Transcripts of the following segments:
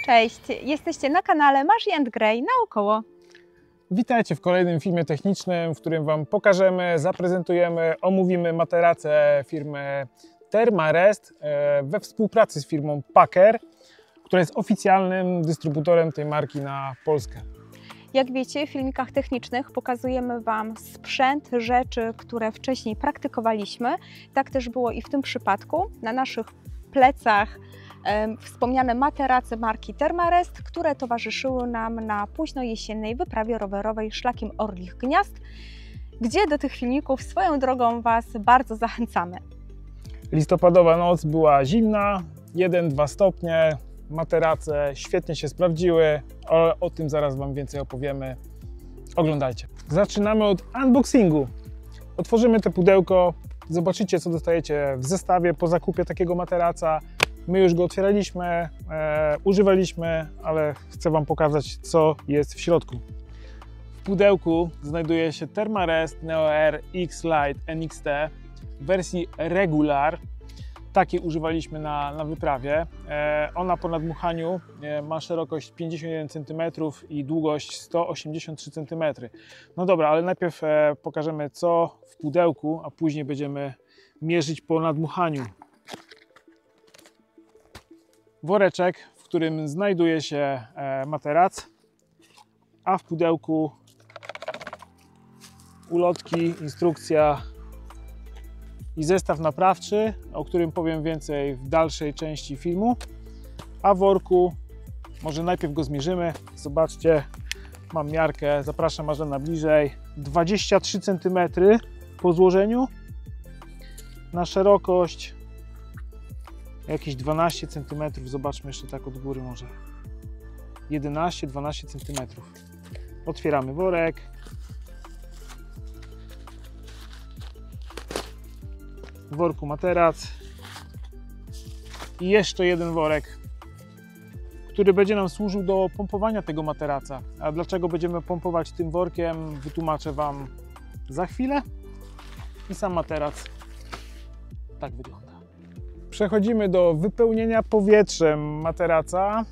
Cześć, jesteście na kanale Marzii & Gray naokoło. Witajcie w kolejnym filmie technicznym, w którym Wam pokażemy, zaprezentujemy, omówimy materacę firmy Thermarest we współpracy z firmą Packer, która jest oficjalnym dystrybutorem tej marki na Polskę. Jak wiecie, w filmikach technicznych pokazujemy Wam sprzęt, rzeczy, które wcześniej praktykowaliśmy. Tak też było i w tym przypadku. Na naszych plecach wspomniane materace marki Thermarest, które towarzyszyły nam na późnojesiennej wyprawie rowerowej szlakiem Orlich Gniazd, gdzie do tych filmików swoją drogą Was bardzo zachęcamy. Listopadowa noc była zimna, 1-2 stopnie, materace świetnie się sprawdziły, ale o tym zaraz Wam więcej opowiemy. Oglądajcie. Zaczynamy od unboxingu. Otworzymy to pudełko, zobaczycie, co dostajecie w zestawie po zakupie takiego materaca. My już go otwieraliśmy, używaliśmy, ale chcę Wam pokazać, co jest w środku. W pudełku znajduje się Thermarest Neo Air X-Lite NXT w wersji regular. Takiej używaliśmy na wyprawie. Ona po nadmuchaniu ma szerokość 51 cm i długość 183 cm. No dobra, ale najpierw pokażemy, co w pudełku, a później będziemy mierzyć po nadmuchaniu. Woreczek, w którym znajduje się materac, a w pudełku ulotki, instrukcja i zestaw naprawczy, o którym powiem więcej w dalszej części filmu. A w worku, może najpierw go zmierzymy. Zobaczcie, mam miarkę, zapraszam Marzena bliżej. 23 cm po złożeniu, na szerokość jakieś 12 cm, zobaczmy jeszcze tak od góry może 11-12 cm. Otwieramy worek. W worku materac i jeszcze jeden worek, który będzie nam służył do pompowania tego materaca. A dlaczego będziemy pompować tym workiem, wytłumaczę Wam za chwilę. I sam materac tak wygląda. Przechodzimy do wypełnienia powietrzem materaca.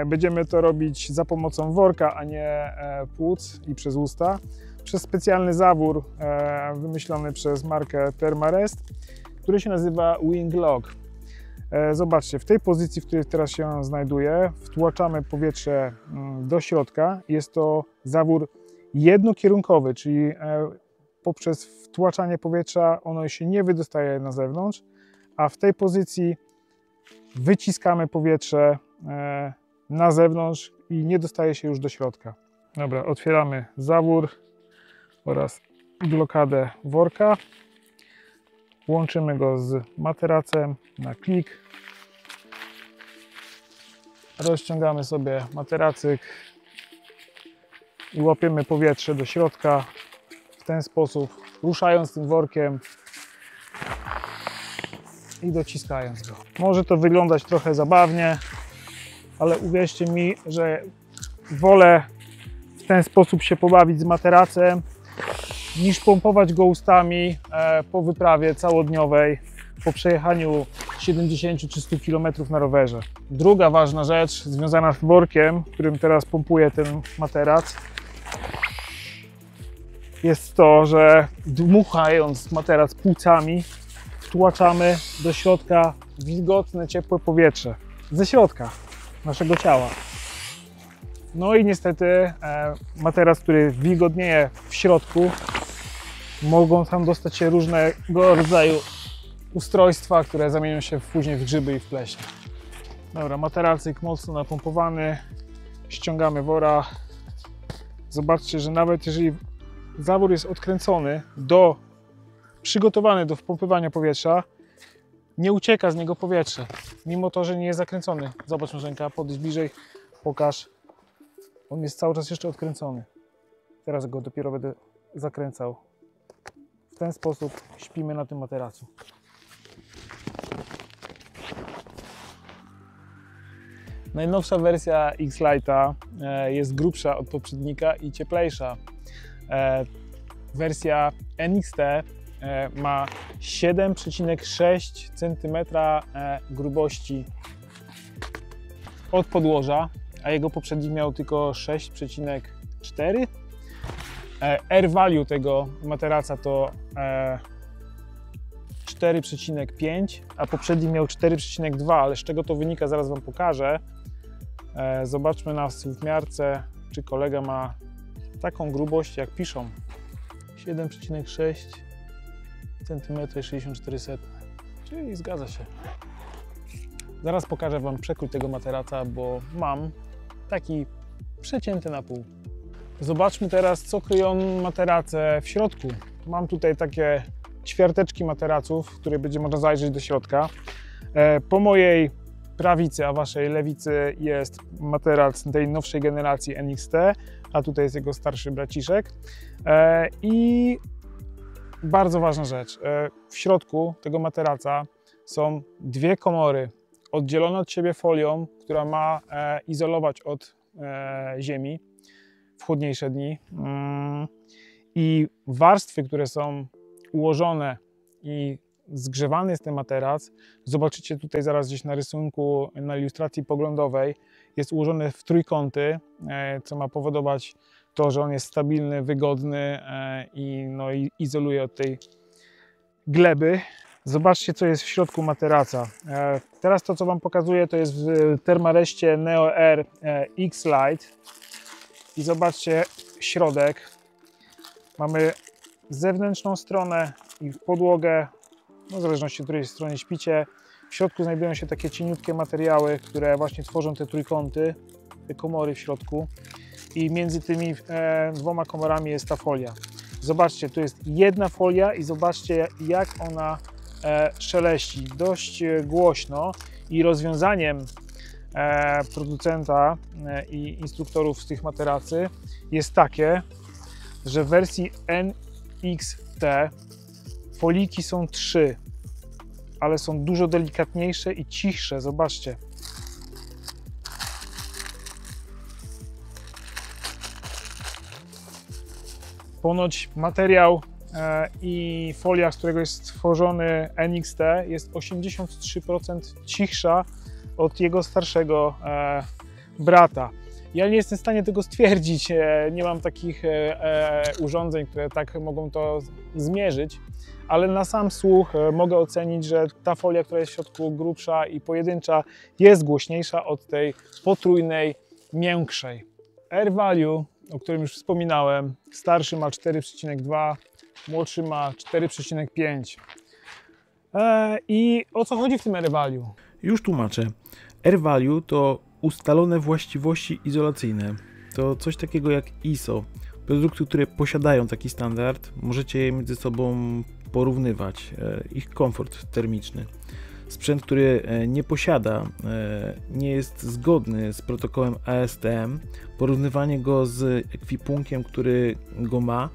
Będziemy to robić za pomocą worka, a nie płuc i przez usta. Przez specjalny zawór wymyślony przez markę Thermarest, który się nazywa Wing Lock. Zobaczcie, w tej pozycji, w której teraz się znajduje, wtłaczamy powietrze do środka. Jest to zawór jednokierunkowy, czyli poprzez wtłaczanie powietrza ono się nie wydostaje na zewnątrz, a w tej pozycji wyciskamy powietrze na zewnątrz i nie dostaje się już do środka. Dobra, otwieramy zawór oraz blokadę worka. Łączymy go z materacem na klik. Rozciągamy sobie materacyk i łapiemy powietrze do środka w ten sposób, ruszając tym workiem i dociskając go. Może to wyglądać trochę zabawnie, ale uwierzcie mi, że wolę w ten sposób się pobawić z materacem, niż pompować go ustami po wyprawie całodniowej, po przejechaniu 70 czy 100 km na rowerze. Druga ważna rzecz związana z workiem, którym teraz pompuję ten materac, jest to, że dmuchając materac płucami wtłaczamy do środka wilgotne, ciepłe powietrze ze środka naszego ciała. No i niestety materac, który wilgotnieje w środku, mogą tam dostać się różnego rodzaju ustrojstwa, które zamienią się później w grzyby i w pleśnie. Dobra, materacyk mocno napompowany, ściągamy wora. Zobaczcie, że nawet jeżeli zawór jest odkręcony, przygotowany do wpompywania powietrza, nie ucieka z niego powietrze, mimo to, że nie jest zakręcony. Zobacz, Marzenka, podejdź bliżej, pokaż. On jest cały czas jeszcze odkręcony. Teraz go dopiero będę zakręcał. W ten sposób śpimy na tym materacu. Najnowsza wersja X-Lite'a jest grubsza od poprzednika i cieplejsza. Wersja NXT ma 7,6 cm grubości od podłoża, a jego poprzednik miał tylko 6,4. Air value tego materaca to 4,5, a poprzedni miał 4,2, ale z czego to wynika, zaraz Wam pokażę. Zobaczmy na współmiarce, czy kolega ma taką grubość, jak piszą. 7,6 cm 64 setne, czyli zgadza się. Zaraz pokażę Wam przekrój tego materaca, bo mam taki przecięty na pół. Zobaczmy teraz, co kryją materace w środku. Mam tutaj takie ćwiarteczki materaców, w które będzie można zajrzeć do środka. Po mojej prawicy, a Waszej lewicy jest materac tej nowszej generacji NXT, a tutaj jest jego starszy braciszek. I bardzo ważna rzecz, w środku tego materaca są dwie komory oddzielone od siebie folią, która ma izolować od ziemi w chłodniejsze dni. I warstwy, które są ułożone i zgrzewany jest ten materac, zobaczycie tutaj zaraz gdzieś na rysunku, na ilustracji poglądowej, jest ułożony w trójkąty, co ma powodować to, że on jest stabilny, wygodny i izoluje od tej gleby. Zobaczcie, co jest w środku materaca. Teraz to, co Wam pokazuję, to jest w Thermarestie Neo Air X-Lite. I zobaczcie środek. Mamy zewnętrzną stronę i podłogę, no w zależności od której stronie śpicie. W środku znajdują się takie cieniutkie materiały, które właśnie tworzą te trójkąty, te komory w środku. I między tymi dwoma komorami jest ta folia. Zobaczcie, tu jest jedna folia i zobaczcie, jak ona szeleści dość głośno. I rozwiązaniem producenta i instruktorów z tych materacy jest takie, że w wersji NXT foliki są 3, ale są dużo delikatniejsze i cichsze. Zobaczcie. Ponoć materiał i folia, z którego jest stworzony NXT, jest 83% cichsza od jego starszego brata. Ja nie jestem w stanie tego stwierdzić, nie mam takich urządzeń, które tak mogą to zmierzyć, ale na sam słuch mogę ocenić, że ta folia, która jest w środku grubsza i pojedyncza, jest głośniejsza od tej potrójnej, miększej. Air value, o którym już wspominałem, starszy ma 4,2, młodszy ma 4,5. I o co chodzi w tym air value? Już tłumaczę. Air value to ustalone właściwości izolacyjne. To coś takiego jak ISO. Produkty, które posiadają taki standard, możecie je między sobą porównywać. Ich komfort termiczny. Sprzęt, który nie posiada, nie jest zgodny z protokołem ASTM, porównywanie go z ekwipunkiem, który go ma,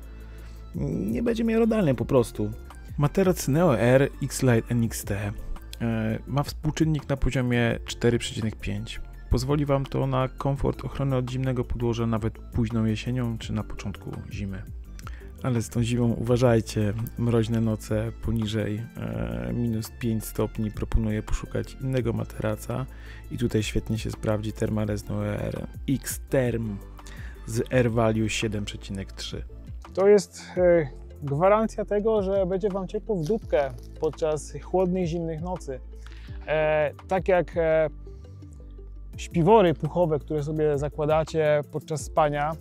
nie będzie miarodajne po prostu. Materac Neo Air X-Lite NXT ma współczynnik na poziomie 4,5. Pozwoli Wam to na komfort ochrony od zimnego podłoża nawet późną jesienią czy na początku zimy. Ale z tą zimą uważajcie, mroźne noce poniżej minus 5 stopni, proponuję poszukać innego materaca i tutaj świetnie się sprawdzi Thermarest Neo Air X-Term z Air Value 7,3. To jest gwarancja tego, że będzie Wam ciepło w dupkę podczas chłodnych, zimnych nocy. Tak jak śpiwory puchowe, które sobie zakładacie podczas spania,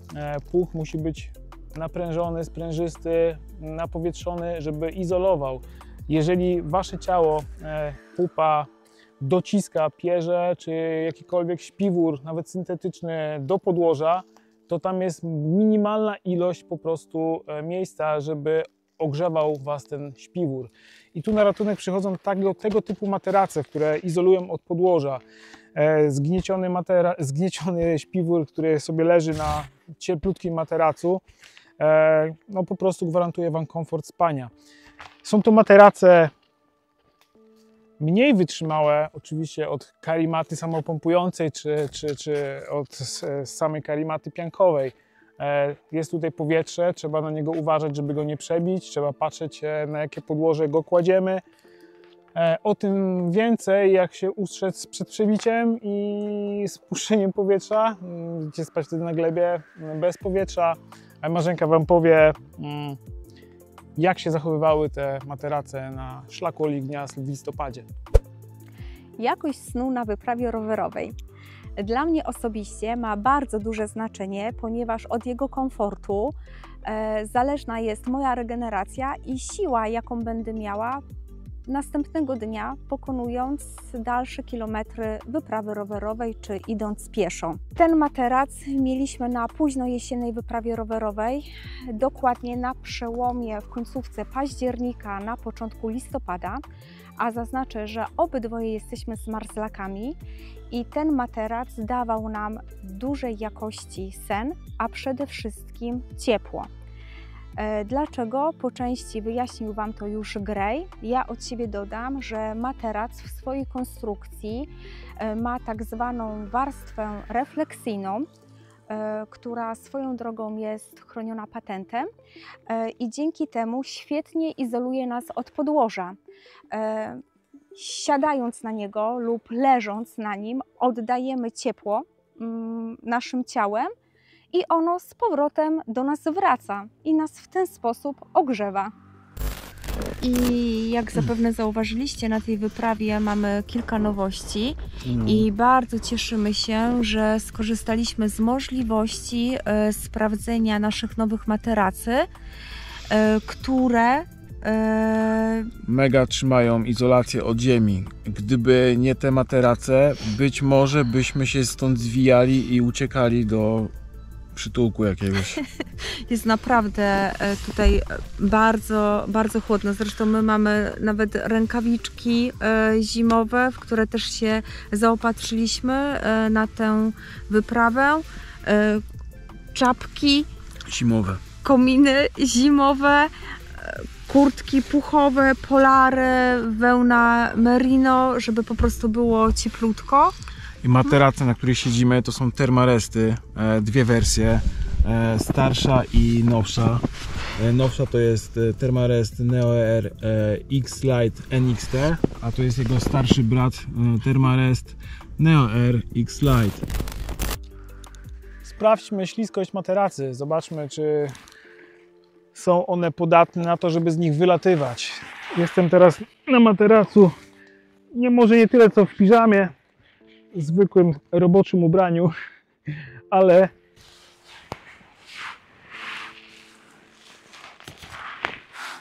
puch musi być naprężony, sprężysty, napowietrzony, żeby izolował. Jeżeli Wasze ciało, pupa, dociska pierze czy jakikolwiek śpiwór, nawet syntetyczny, do podłoża, to tam jest minimalna ilość po prostu miejsca, żeby ogrzewał Was ten śpiwór. I tu na ratunek przychodzą tego typu materace, które izolują od podłoża. Zgnieciony śpiwór, który sobie leży na cieplutkim materacu, no po prostu gwarantuje Wam komfort spania. Są to materace mniej wytrzymałe oczywiście od karimaty samopompującej czy od samej karimaty piankowej. Jest tutaj powietrze, trzeba na niego uważać, żeby go nie przebić, trzeba patrzeć, na jakie podłoże go kładziemy. O tym więcej, jak się ustrzec przed przebiciem i spuszczeniem powietrza, gdzie spać wtedy na glebie bez powietrza. Marzenka Wam powie, jak się zachowywały te materace na szlaku Olich Gniazd w listopadzie. Jakość snu na wyprawie rowerowej. Dla mnie osobiście ma bardzo duże znaczenie, ponieważ od jego komfortu zależna jest moja regeneracja i siła, jaką będę miała następnego dnia, pokonując dalsze kilometry wyprawy rowerowej czy idąc pieszo. Ten materac mieliśmy na późno jesiennej wyprawie rowerowej, dokładnie na przełomie w końcówce października, na początku listopada, a zaznaczę, że obydwoje jesteśmy zmarzlakami i ten materac dawał nam dużej jakości sen, a przede wszystkim ciepło. Dlaczego? Po części wyjaśnił Wam to już Gray. Ja od siebie dodam, że materac w swojej konstrukcji ma tak zwaną warstwę refleksyjną, która swoją drogą jest chroniona patentem i dzięki temu świetnie izoluje nas od podłoża. Siadając na niego lub leżąc na nim oddajemy ciepło naszym ciałem i ono z powrotem do nas wraca i nas w ten sposób ogrzewa. I jak zapewne zauważyliście, na tej wyprawie mamy kilka nowości i bardzo cieszymy się, że skorzystaliśmy z możliwości sprawdzenia naszych nowych materacy, które mega trzymają izolację od ziemi. Gdyby nie te materace, być może byśmy się stąd zwijali i uciekali do przytułku jakiegoś. Jest naprawdę tutaj bardzo, bardzo chłodno. Zresztą my mamy nawet rękawiczki zimowe, w które też się zaopatrzyliśmy na tę wyprawę. Czapki Zimowe. Kominy zimowe, kurtki puchowe, polary, wełna merino, żeby po prostu było cieplutko. I materace, na których siedzimy, to są Thermaresty, dwie wersje, starsza i nowsza. Nowsza to jest Thermarest Neo Air X-Lite NXT, a to jest jego starszy brat Thermarest Neo Air X-Lite. Sprawdźmy śliskość materacy, zobaczmy, czy są one podatne na to, żeby z nich wylatywać. Jestem teraz na materacu, może nie tyle co w piżamie, w zwykłym roboczym ubraniu, ale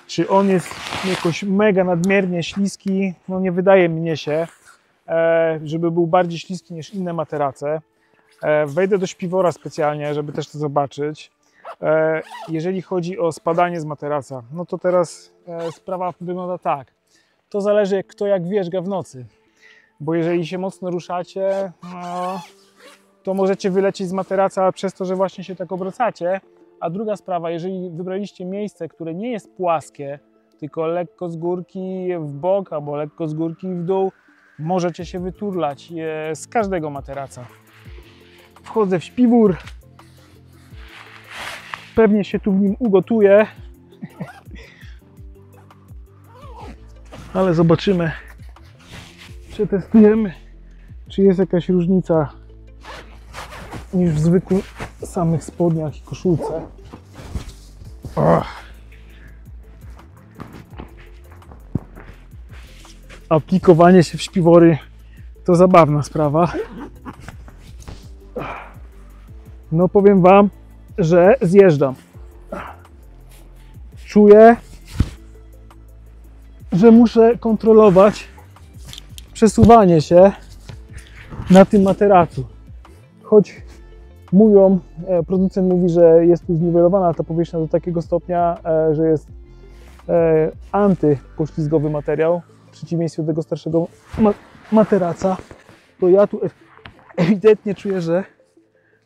czy on jest jakoś mega nadmiernie śliski? No nie wydaje mnie się, żeby był bardziej śliski niż inne materace. Wejdę do śpiwora specjalnie, żeby też to zobaczyć. Jeżeli chodzi o spadanie z materaca, no to teraz sprawa wygląda tak. To zależy kto jak wierzga w nocy. Bo jeżeli się mocno ruszacie, no, to możecie wylecieć z materaca przez to, że właśnie się tak obracacie. A druga sprawa, jeżeli wybraliście miejsce, które nie jest płaskie, tylko lekko z górki w bok albo lekko z górki w dół, możecie się wyturlać z każdego materaca. Wchodzę w śpiwór, pewnie się tu w nim ugotuję, ale zobaczymy. Przetestujemy, czy jest jakaś różnica niż w zwykłych samych spodniach i koszulce. Aplikowanie się w śpiwory to zabawna sprawa. No powiem Wam, że zjeżdżam. Czuję, że muszę kontrolować przesuwanie się na tym materacu. Choć producent mówi, że jest tu zniwelowana ta powierzchnia do takiego stopnia, że jest antypoślizgowy materiał, w przeciwieństwie do tego starszego materaca, to ja tu ewidentnie czuję, że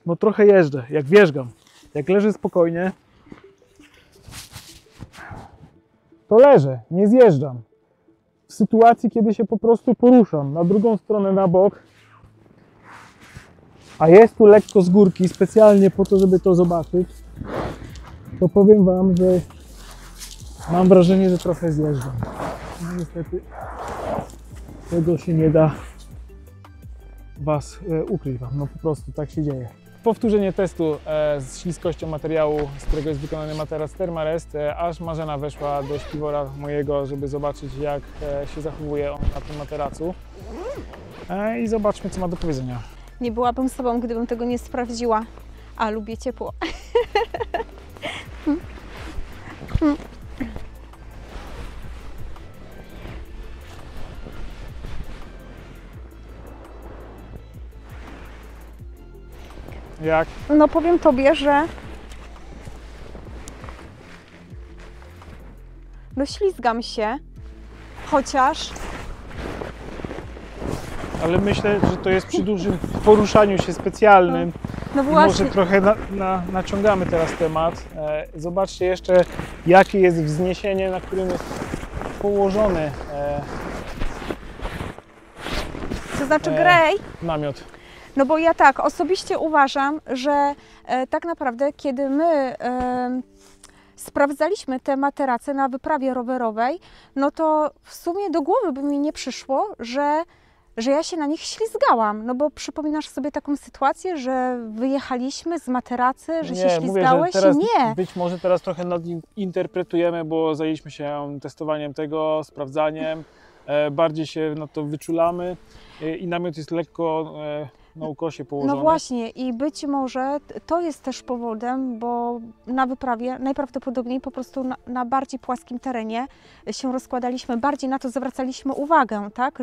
no trochę jeżdżę, jak wierzgam. Jak leżę spokojnie, to leżę, nie zjeżdżam. W sytuacji, kiedy się po prostu poruszam na drugą stronę, na bok, a jest tu lekko z górki, specjalnie po to, żeby to zobaczyć, to powiem Wam, że mam wrażenie, że trochę zjeżdżam. No niestety Tego się nie da Was ukryć Wam, no po prostu tak się dzieje. Powtórzenie testu z śliskością materiału, z którego jest wykonany materac Thermarest, aż Marzena weszła do śpiwora mojego, żeby zobaczyć, jak się zachowuje on na tym materacu. I zobaczmy, co ma do powiedzenia. Nie byłabym sobą, gdybym tego nie sprawdziła, a lubię ciepło. Jak? No powiem Tobie, że no ślizgam się, chociaż Ale myślę, że to jest przy dużym poruszaniu się specjalnym. no I właśnie, może trochę naciągamy teraz temat. Zobaczcie jeszcze, jakie jest wzniesienie, na którym jest położony to znaczy Gray. namiot. No bo ja tak osobiście uważam, że tak naprawdę kiedy my sprawdzaliśmy te materace na wyprawie rowerowej, no to w sumie do głowy by mi nie przyszło, że ja się na nich ślizgałam. No bo przypominasz sobie taką sytuację, że wyjechaliśmy z materacy, że się Mówię, ślizgałeś? że teraz Nie. być może teraz trochę nadinterpretujemy, bo zajęliśmy się testowaniem tego, sprawdzaniem. Bardziej się na to wyczulamy i namiot jest lekko na ukosie położony. No właśnie i być może to jest też powodem, bo na wyprawie najprawdopodobniej po prostu na bardziej płaskim terenie się rozkładaliśmy, bardziej na to zwracaliśmy uwagę, tak,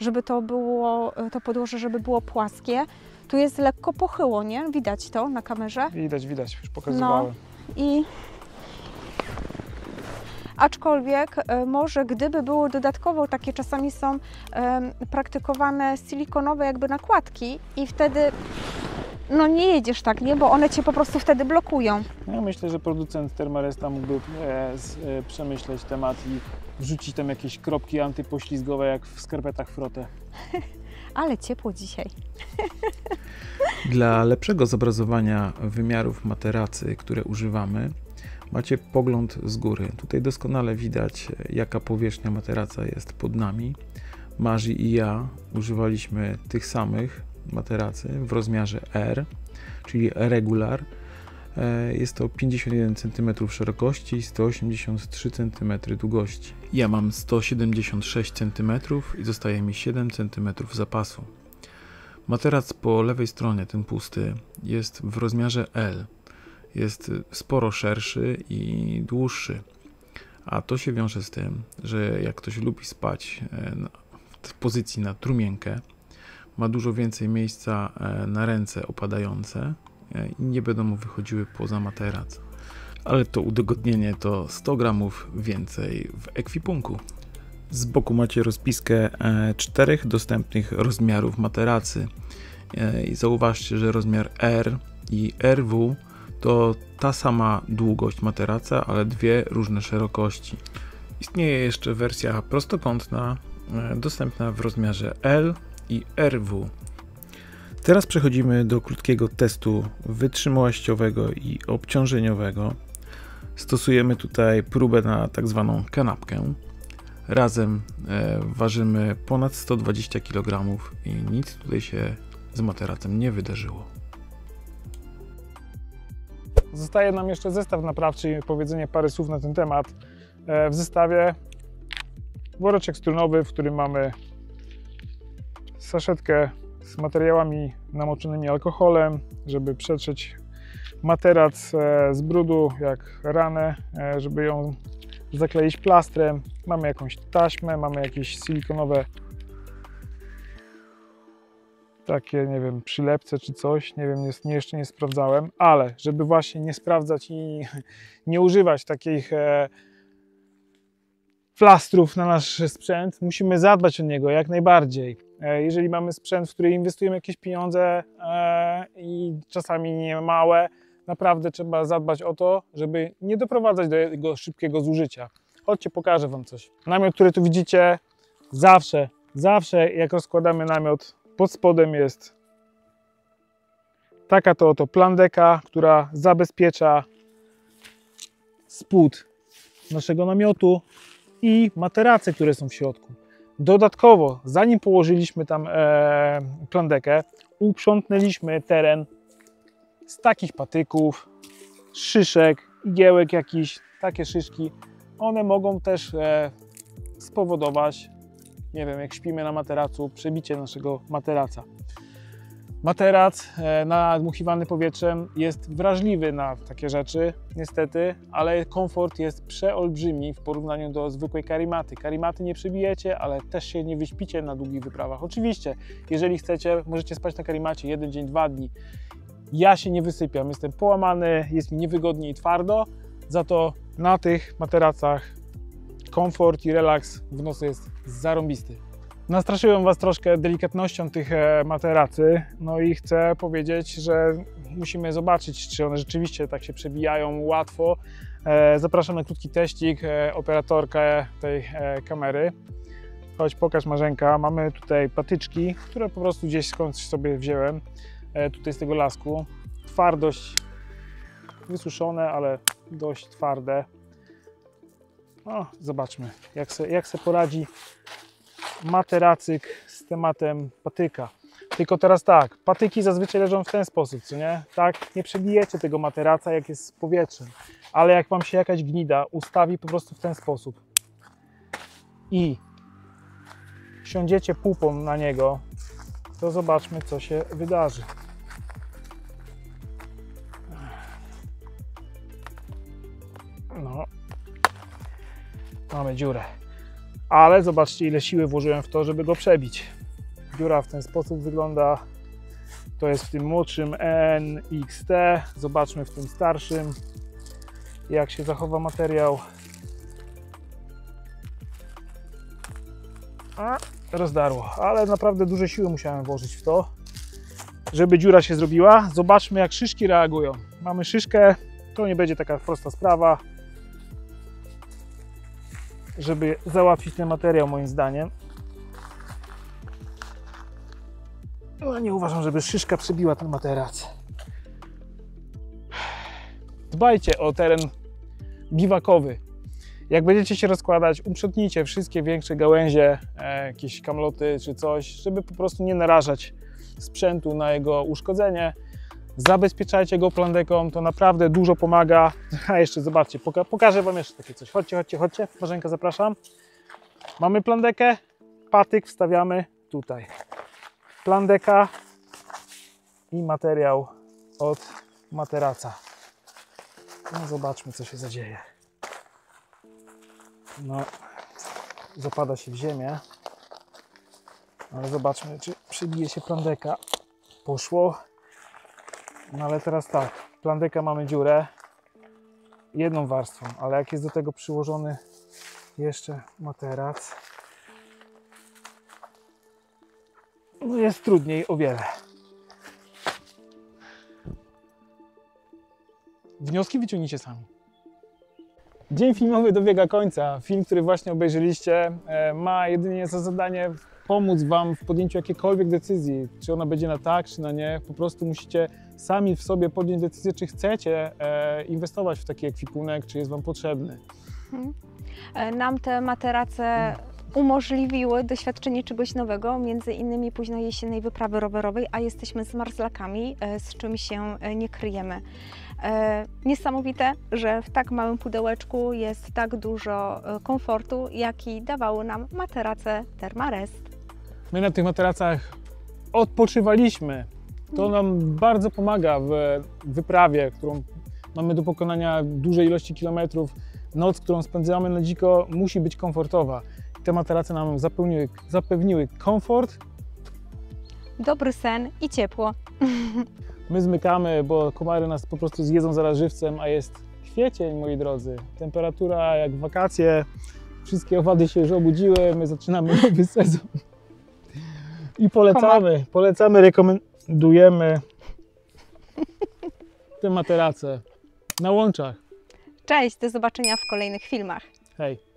żeby to było, to podłoże, żeby było płaskie. Tu jest lekko pochyło, nie? Widać to na kamerze. Widać, już pokazywałem. I aczkolwiek może gdyby było dodatkowo, takie czasami są praktykowane silikonowe jakby nakładki i wtedy no nie jedziesz tak, nie? Bo one Cię po prostu wtedy blokują. Ja myślę, że producent Thermaresta mógłby przemyśleć temat i wrzucić tam jakieś kropki antypoślizgowe jak w skarpetach Frotte. Ale ciepło dzisiaj. Dla lepszego zobrazowania wymiarów materacy, które używamy, macie pogląd z góry. Tutaj doskonale widać, jaka powierzchnia materaca jest pod nami. Marzy i ja używaliśmy tych samych materacy w rozmiarze R, czyli regular. Jest to 51 cm szerokości i 183 cm długości. Ja mam 176 cm i zostaje mi 7 cm zapasu. Materac po lewej stronie, ten pusty, jest w rozmiarze L. Jest sporo szerszy i dłuższy. A to się wiąże z tym, że jak ktoś lubi spać w pozycji na trumienkę, ma dużo więcej miejsca na ręce opadające i nie będą mu wychodziły poza materac. Ale to udogodnienie to 100 gramów więcej w ekwipunku. Z boku macie rozpiskę 4 dostępnych rozmiarów materacy. I zauważcie, że rozmiar R i RW to ta sama długość materaca, ale dwie różne szerokości. Istnieje jeszcze wersja prostokątna, dostępna w rozmiarze L i RW. Teraz przechodzimy do krótkiego testu wytrzymałościowego i obciążeniowego. Stosujemy tutaj próbę na tak zwaną kanapkę. Razem ważymy ponad 120 kg i nic tutaj się z materacem nie wydarzyło. Zostaje nam jeszcze zestaw naprawczy i powiedzenie parę słów na ten temat. W zestawie woreczek strunowy, w którym mamy saszetkę z materiałami namoczonymi alkoholem, żeby przetrzeć materac z brudu, jak ranę, żeby ją zakleić plastrem. Mamy jakąś taśmę, mamy jakieś silikonowe takie, nie wiem, przylepce czy coś, nie wiem, jeszcze nie sprawdzałem, ale żeby właśnie nie sprawdzać i nie używać takich plastrów na nasz sprzęt, musimy zadbać o niego jak najbardziej. Jeżeli mamy sprzęt, w który inwestujemy jakieś pieniądze i czasami nie małe, naprawdę trzeba zadbać o to, żeby nie doprowadzać do jego szybkiego zużycia. Chodźcie, pokażę Wam coś. Namiot, który tu widzicie, zawsze jak rozkładamy namiot, pod spodem jest taka to oto plandeka, która zabezpiecza spód naszego namiotu i materace, które są w środku. Dodatkowo, zanim położyliśmy tam plandekę, uprzątnęliśmy teren z takich patyków, szyszek, igiełek jakichś, takie szyszki. One mogą też spowodować, nie wiem, jak śpimy na materacu, przebicie naszego materaca. Materac nadmuchiwany powietrzem jest wrażliwy na takie rzeczy, niestety, ale komfort jest przeolbrzymi w porównaniu do zwykłej karimaty. Karimaty nie przebijecie, ale też się nie wyśpicie na długich wyprawach. Oczywiście, jeżeli chcecie, możecie spać na karimacie 1 dzień, 2 dni. Ja się nie wysypiam, jestem połamany, jest mi niewygodnie i twardo, za to na tych materacach komfort i relaks w nocy jest zarąbisty. Nastraszyłem Was troszkę delikatnością tych materacy, no i chcę powiedzieć, że musimy zobaczyć, czy one rzeczywiście tak się przebijają łatwo. Zapraszam na krótki teścik operatorkę tej kamery. Chodź, pokaż, Marzenka. Mamy tutaj patyczki, które po prostu gdzieś skądś sobie wziąłem. Tutaj z tego lasku. Twardość wysuszone, ale dość twarde. No, zobaczmy, jak se poradzi materacyk z tematem patyka. Tylko teraz tak, patyki zazwyczaj leżą w ten sposób, co nie? Tak, nie przebijecie tego materaca, jak jest z powietrzem, ale jak Wam się jakaś gnida ustawi po prostu w ten sposób i siądziecie pupą na niego, to zobaczmy, co się wydarzy. No, mamy dziurę. Ale zobaczcie, ile siły włożyłem w to, żeby go przebić. Dziura w ten sposób wygląda. To jest w tym młodszym NXT. Zobaczmy w tym starszym, jak się zachowa materiał. A, rozdarło, ale naprawdę duże siły musiałem włożyć w to, żeby dziura się zrobiła. Zobaczmy, jak szyszki reagują. Mamy szyszkę, to nie będzie taka prosta sprawa, żeby załatwić ten materiał, moim zdaniem. No, nie uważam, żeby szyszka przebiła ten materac. Dbajcie o teren biwakowy. Jak będziecie się rozkładać, uprzątnijcie wszystkie większe gałęzie, jakieś kamloty czy coś, żeby po prostu nie narażać sprzętu na jego uszkodzenie. Zabezpieczajcie go plandeką, to naprawdę dużo pomaga. A jeszcze zobaczcie, pokażę Wam jeszcze takie coś. Chodźcie, chodźcie, chodźcie. Marzenka, zapraszam. Mamy plandekę, patyk wstawiamy tutaj. Plandeka i materiał od materaca. No, zobaczmy, co się zadzieje. No, zapada się w ziemię, ale zobaczmy, czy przybije się plandeka. Poszło. No ale teraz tak, plandeka mamy dziurę jedną warstwą, ale jak jest do tego przyłożony jeszcze materac, no jest trudniej o wiele. Wnioski wyciągnijcie sami. Dzień filmowy dobiega końca. Film, który właśnie obejrzeliście, ma jedynie za zadanie pomóc Wam w podjęciu jakiejkolwiek decyzji, czy ona będzie na tak, czy na nie. Po prostu musicie sami w sobie podjąć decyzję, czy chcecie inwestować w taki ekwipunek, czy jest Wam potrzebny. Nam te materace umożliwiły doświadczenie czegoś nowego, między innymi późnej jesiennej wyprawy rowerowej, a jesteśmy zmarzlakami, z czym się nie kryjemy. Niesamowite, że w tak małym pudełeczku jest tak dużo komfortu, jaki dawały nam materace Thermarest. My na tych materacach odpoczywaliśmy. To nam bardzo pomaga w wyprawie, którą mamy do pokonania dużej ilości kilometrów. Noc, którą spędzamy na dziko, musi być komfortowa. Te materace nam zapewniły komfort, dobry sen i ciepło. My zmykamy, bo komary nas po prostu zjedzą zaraz żywcem, a jest kwiecień, moi drodzy. Temperatura jak w wakacje, wszystkie owady się już obudziły, my zaczynamy nowy sezon. I polecamy, rekomendujemy te materace na łączach. Cześć, do zobaczenia w kolejnych filmach. Hej.